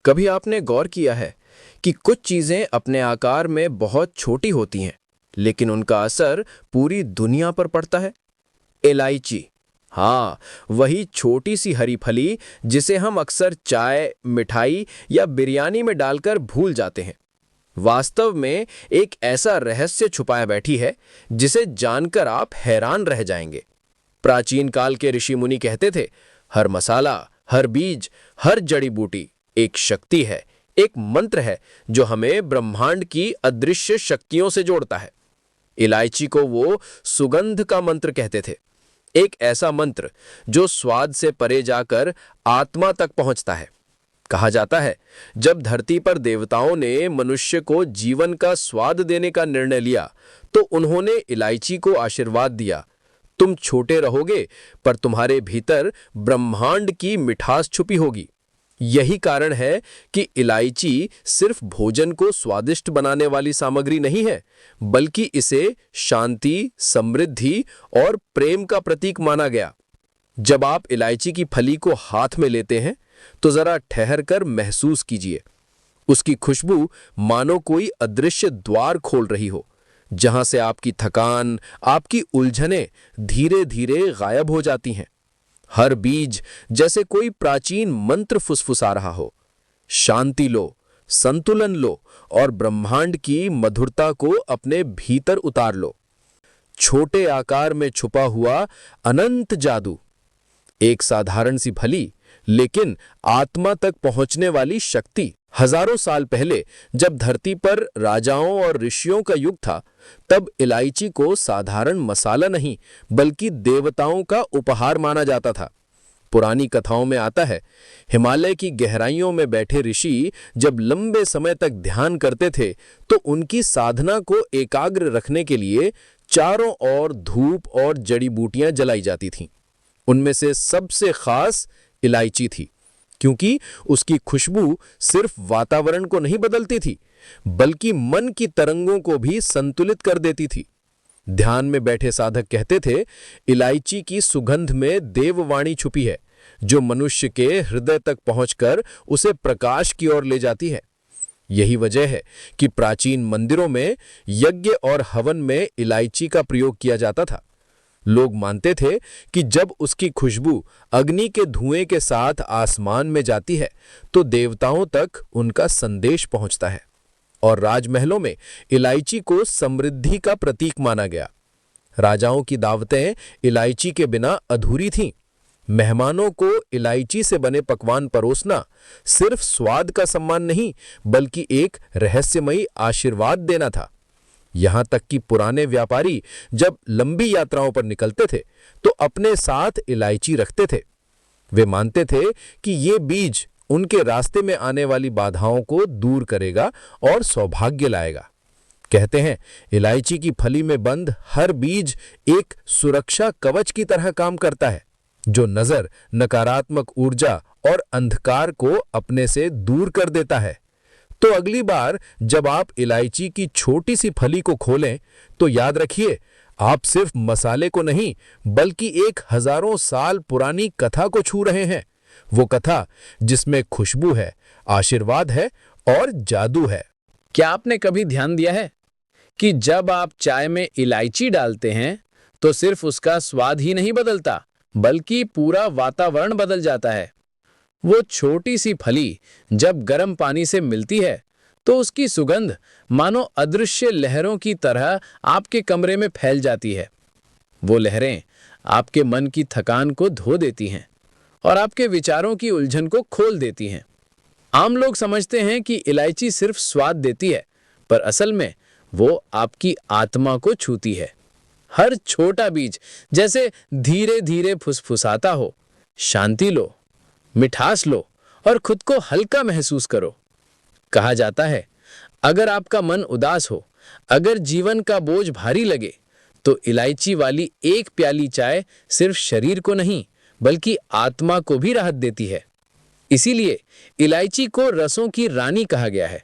कभी आपने गौर किया है कि कुछ चीजें अपने आकार में बहुत छोटी होती हैं, लेकिन उनका असर पूरी दुनिया पर पड़ता है। इलायची, हाँ, वही छोटी सी हरी फली जिसे हम अक्सर चाय, मिठाई या बिरयानी में डालकर भूल जाते हैं, वास्तव में एक ऐसा रहस्य छुपाया बैठी है जिसे जानकर आप हैरान रह जाएंगे। प्राचीन काल के ऋषि मुनि कहते थे, हर मसाला, हर बीज, हर जड़ी बूटी एक शक्ति है, एक मंत्र है जो हमें ब्रह्मांड की अदृश्य शक्तियों से जोड़ता है। इलायची को वो सुगंध का मंत्र कहते थे, एक ऐसा मंत्र जो स्वाद से परे जाकर आत्मा तक पहुंचता है। कहा जाता है, जब धरती पर देवताओं ने मनुष्य को जीवन का स्वाद देने का निर्णय लिया तो उन्होंने इलायची को आशीर्वाद दिया, तुम छोटे रहोगे पर तुम्हारे भीतर ब्रह्मांड की मिठास छुपी होगी। यही कारण है कि इलायची सिर्फ भोजन को स्वादिष्ट बनाने वाली सामग्री नहीं है, बल्कि इसे शांति, समृद्धि और प्रेम का प्रतीक माना गया। जब आप इलायची की फली को हाथ में लेते हैं तो जरा ठहर कर महसूस कीजिए। उसकी खुशबू मानो कोई अदृश्य द्वार खोल रही हो, जहां से आपकी थकान, आपकी उलझनें धीरे धीरे गायब हो जाती हैं। हर बीज जैसे कोई प्राचीन मंत्र फुसफुसा रहा हो, शांति लो, संतुलन लो और ब्रह्मांड की मधुरता को अपने भीतर उतार लो। छोटे आकार में छुपा हुआ अनंत जादू, एक साधारण सी फली लेकिन आत्मा तक पहुंचने वाली शक्ति। हजारों साल पहले जब धरती पर राजाओं और ऋषियों का युग था, तब इलायची को साधारण मसाला नहीं बल्कि देवताओं का उपहार माना जाता था। पुरानी कथाओं में आता है, हिमालय की गहराइयों में बैठे ऋषि जब लंबे समय तक ध्यान करते थे तो उनकी साधना को एकाग्र रखने के लिए चारों ओर धूप और जड़ी बूटियां जलाई जाती थीं। उनमें से सबसे खास इलायची थी, क्योंकि उसकी खुशबू सिर्फ वातावरण को नहीं बदलती थी बल्कि मन की तरंगों को भी संतुलित कर देती थी। ध्यान में बैठे साधक कहते थे, इलायची की सुगंध में देववाणी छुपी है जो मनुष्य के हृदय तक पहुंचकर उसे प्रकाश की ओर ले जाती है। यही वजह है कि प्राचीन मंदिरों में यज्ञ और हवन में इलायची का प्रयोग किया जाता था। लोग मानते थे कि जब उसकी खुशबू अग्नि के धुएं के साथ आसमान में जाती है तो देवताओं तक उनका संदेश पहुंचता है। और राजमहलों में इलायची को समृद्धि का प्रतीक माना गया। राजाओं की दावतें इलायची के बिना अधूरी थीं। मेहमानों को इलायची से बने पकवान परोसना सिर्फ स्वाद का सम्मान नहीं बल्कि एक रहस्यमयी आशीर्वाद देना था। यहां तक कि पुराने व्यापारी जब लंबी यात्राओं पर निकलते थे तो अपने साथ इलायची रखते थे। वे मानते थे कि ये बीज उनके रास्ते में आने वाली बाधाओं को दूर करेगा और सौभाग्य लाएगा। कहते हैं, इलायची की फली में बंद हर बीज एक सुरक्षा कवच की तरह काम करता है, जो नजर, नकारात्मक ऊर्जा और अंधकार को अपने से दूर कर देता है। तो अगली बार जब आप इलायची की छोटी सी फली को खोलें तो याद रखिए, आप सिर्फ मसाले को नहीं बल्कि एक हजारों साल पुरानी कथा को छू रहे हैं। वो कथा जिसमें खुशबू है, आशीर्वाद है और जादू है। क्या आपने कभी ध्यान दिया है कि जब आप चाय में इलायची डालते हैं तो सिर्फ उसका स्वाद ही नहीं बदलता बल्कि पूरा वातावरण बदल जाता है। वो छोटी सी फली जब गर्म पानी से मिलती है तो उसकी सुगंध मानो अदृश्य लहरों की तरह आपके कमरे में फैल जाती है। वो लहरें आपके मन की थकान को धो देती हैं और आपके विचारों की उलझन को खोल देती हैं। आम लोग समझते हैं कि इलायची सिर्फ स्वाद देती है, पर असल में वो आपकी आत्मा को छूती है। हर छोटा बीज जैसे धीरे धीरे फुसफुसाता हो, शांति लो, मिठास लो और खुद को हल्का महसूस करो। कहा जाता है, अगर आपका मन उदास हो, अगर जीवन का बोझ भारी लगे, तो इलायची वाली एक प्याली चाय सिर्फ शरीर को नहीं बल्कि आत्मा को भी राहत देती है। इसीलिए इलायची को रसों की रानी कहा गया है,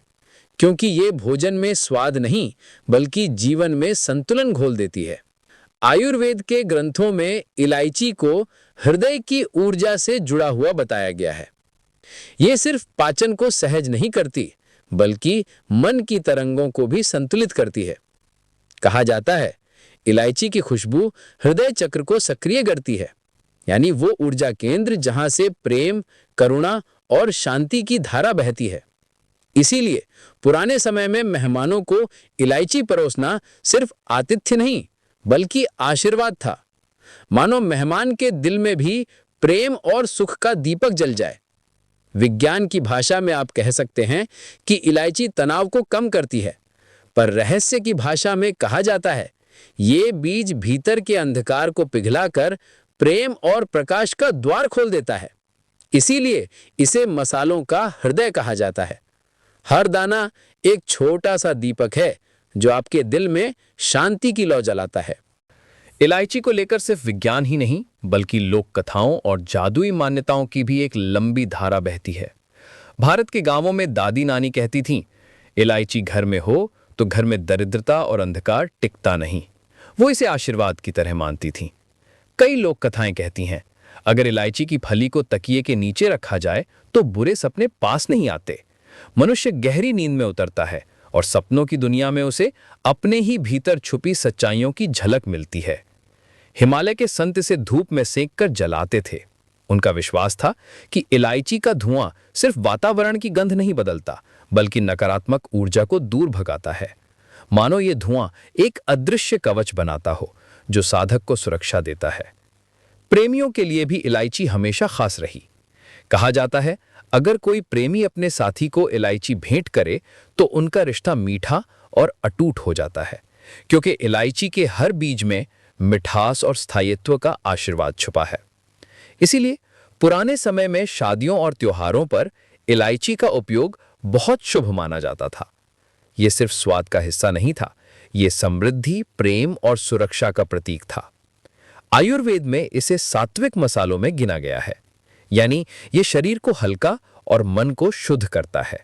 क्योंकि ये भोजन में स्वाद नहीं बल्कि जीवन में संतुलन घोल देती है। आयुर्वेद के ग्रंथों में इलायची को हृदय की ऊर्जा से जुड़ा हुआ बताया गया है। ये सिर्फ पाचन को सहज नहीं करती, बल्कि मन की तरंगों को भी संतुलित करती है। कहा जाता है, इलायची की खुशबू हृदय चक्र को सक्रिय करती है, यानी वो ऊर्जा केंद्र जहां से प्रेम, करुणा और शांति की धारा बहती है। इसीलिए पुराने समय में मेहमानों को इलायची परोसना सिर्फ आतिथ्य नहीं, बल्कि आशीर्वाद था। मानो मेहमान के दिल में भी प्रेम और सुख का दीपक जल जाए। विज्ञान की भाषा में आप कह सकते हैं कि इलायची तनाव को कम करती है, पर रहस्य की भाषा में कहा जाता है, ये बीज भीतर के अंधकार को पिघलाकर प्रेम और प्रकाश का द्वार खोल देता है। इसीलिए इसे मसालों का हृदय कहा जाता है। हर दाना एक छोटा सा दीपक है जो आपके दिल में शांति की लौ जलाता है। इलायची को लेकर सिर्फ विज्ञान ही नहीं, बल्कि लोक कथाओं और जादुई मान्यताओं की भी एक लंबी धारा बहती है। भारत के गांवों में दादी नानी कहती थीं, इलायची घर में हो तो घर में दरिद्रता और अंधकार टिकता नहीं। वो इसे आशीर्वाद की तरह मानती थीं। कई लोक कथाएं कहती हैं, अगर इलायची की फली को तकिए के नीचे रखा जाए तो बुरे सपने पास नहीं आते। मनुष्य गहरी नींद में उतरता है और सपनों की दुनिया में उसे अपने ही भीतर छुपी सच्चाइयों की झलक मिलती है। हिमालय के संत इसे धूप में सेक कर जलाते थे। उनका विश्वास था कि इलायची का धुआं सिर्फ वातावरण की गंध नहीं बदलता, बल्कि नकारात्मक ऊर्जा को दूर भगाता है। मानो ये धुआं एक अदृश्य कवच बनाता हो जो साधक को सुरक्षा देता है। प्रेमियों के लिए भी इलायची हमेशा खास रही। कहा जाता है, अगर कोई प्रेमी अपने साथी को इलायची भेंट करे तो उनका रिश्ता मीठा और अटूट हो जाता है, क्योंकि इलायची के हर बीज में मिठास और स्थायित्व का आशीर्वाद छुपा है। इसीलिए पुराने समय में शादियों और त्योहारों पर इलायची का उपयोग बहुत शुभ माना जाता था। यह सिर्फ स्वाद का हिस्सा नहीं था, यह समृद्धि, प्रेम और सुरक्षा का प्रतीक था। आयुर्वेद में इसे सात्विक मसालों में गिना गया है, यानी यह शरीर को हल्का और मन को शुद्ध करता है।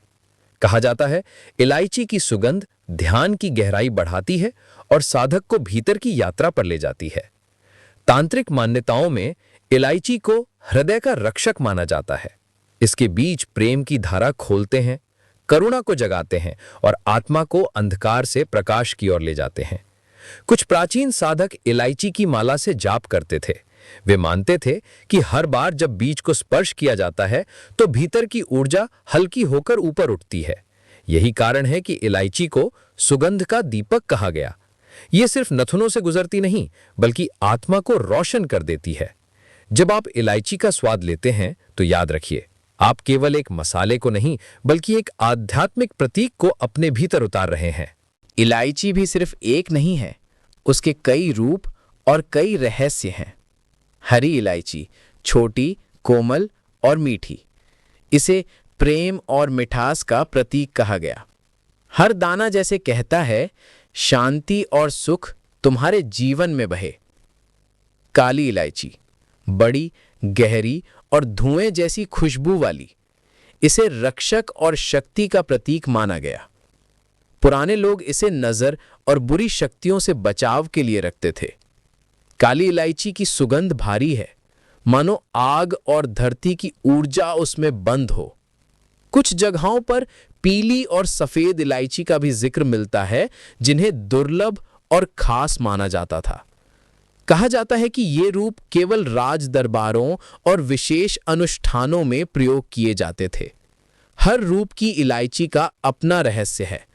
कहा जाता है, इलायची की सुगंध ध्यान की गहराई बढ़ाती है और साधक को भीतर की यात्रा पर ले जाती है। तांत्रिक मान्यताओं में इलायची को हृदय का रक्षक माना जाता है। इसके बीज प्रेम की धारा खोलते हैं, करुणा को जगाते हैं और आत्मा को अंधकार से प्रकाश की ओर ले जाते हैं। कुछ प्राचीन साधक इलायची की माला से जाप करते थे। वे मानते थे कि हर बार जब बीज को स्पर्श किया जाता है तो भीतर की ऊर्जा हल्की होकर ऊपर उठती है। यही कारण है कि इलायची को सुगंध का दीपक कहा गया। यह सिर्फ नथुनों से गुजरती नहीं, बल्कि आत्मा को रोशन कर देती है। जब आप इलायची का स्वाद लेते हैं तो याद रखिए, आप केवल एक मसाले को नहीं, बल्कि एक आध्यात्मिक प्रतीक को अपने भीतर उतार रहे हैं। इलायची भी सिर्फ एक नहीं है, उसके कई रूप और कई रहस्य हैं। हरी इलायची छोटी, कोमल और मीठी, इसे प्रेम और मिठास का प्रतीक कहा गया। हर दाना जैसे कहता है, शांति और सुख तुम्हारे जीवन में बहे। काली इलायची बड़ी, गहरी और धुएं जैसी खुशबू वाली, इसे रक्षक और शक्ति का प्रतीक माना गया। पुराने लोग इसे नजर और बुरी शक्तियों से बचाव के लिए रखते थे। काली इलायची की सुगंध भारी है, मानो आग और धरती की ऊर्जा उसमें बंद हो। कुछ जगहों पर पीली और सफेद इलायची का भी जिक्र मिलता है, जिन्हें दुर्लभ और खास माना जाता था। कहा जाता है कि ये रूप केवल राज दरबारों और विशेष अनुष्ठानों में प्रयोग किए जाते थे। हर रूप की इलायची का अपना रहस्य है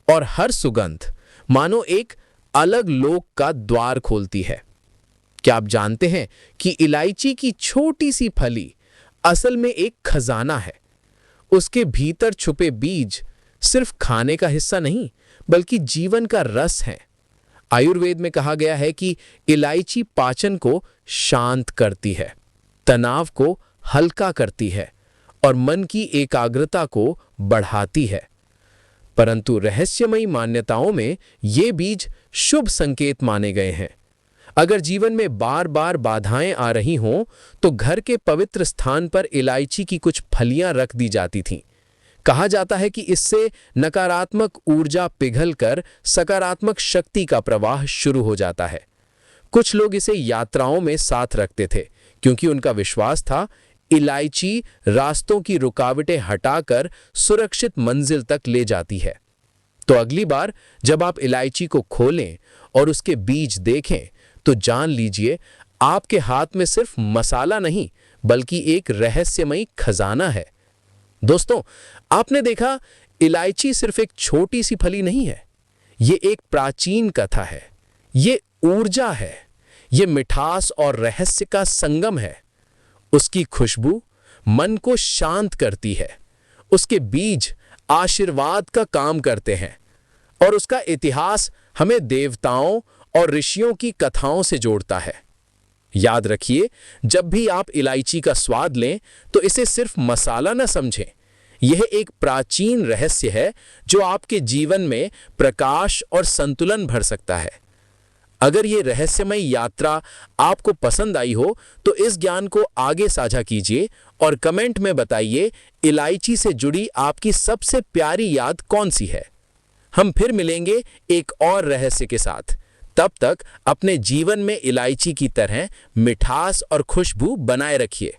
और हर सुगंध मानो एक अलग लोक का द्वार खोलती है। क्या आप जानते हैं कि इलायची की छोटी सी फली असल में एक खजाना है? उसके भीतर छुपे बीज सिर्फ खाने का हिस्सा नहीं, बल्कि जीवन का रस है। आयुर्वेद में कहा गया है कि इलायची पाचन को शांत करती है, तनाव को हल्का करती है और मन की एकाग्रता को बढ़ाती है। परंतु रहस्यमयी मान्यताओं में ये बीज शुभ संकेत माने गए हैं। अगर जीवन में बार बार बाधाएं आ रही हों तो घर के पवित्र स्थान पर इलायची की कुछ फलियां रख दी जाती थीं। कहा जाता है कि इससे नकारात्मक ऊर्जा पिघलकर सकारात्मक शक्ति का प्रवाह शुरू हो जाता है। कुछ लोग इसे यात्राओं में साथ रखते थे, क्योंकि उनका विश्वास था इलायची रास्तों की रुकावटें हटाकर सुरक्षित मंजिल तक ले जाती है। तो अगली बार जब आप इलायची को खोलें और उसके बीज देखें तो जान लीजिए आपके हाथ में सिर्फ मसाला नहीं बल्कि एक रहस्यमयी खजाना है। दोस्तों, आपने देखा, इलायची सिर्फ एक छोटी सी फली नहीं है, ये एक प्राचीन कथा है, ये ऊर्जा है, ये मिठास और रहस्य का संगम है। उसकी खुशबू मन को शांत करती है, उसके बीज आशीर्वाद का काम करते हैं और उसका इतिहास हमें देवताओं और ऋषियों की कथाओं से जोड़ता है। याद रखिए, जब भी आप इलायची का स्वाद लें तो इसे सिर्फ मसाला न समझें, यह एक प्राचीन रहस्य है जो आपके जीवन में प्रकाश और संतुलन भर सकता है। अगर ये रहस्यमय यात्रा आपको पसंद आई हो तो इस ज्ञान को आगे साझा कीजिए और कमेंट में बताइए इलायची से जुड़ी आपकी सबसे प्यारी याद कौन सी है। हम फिर मिलेंगे एक और रहस्य के साथ। तब तक अपने जीवन में इलायची की तरह मिठास और खुशबू बनाए रखिए।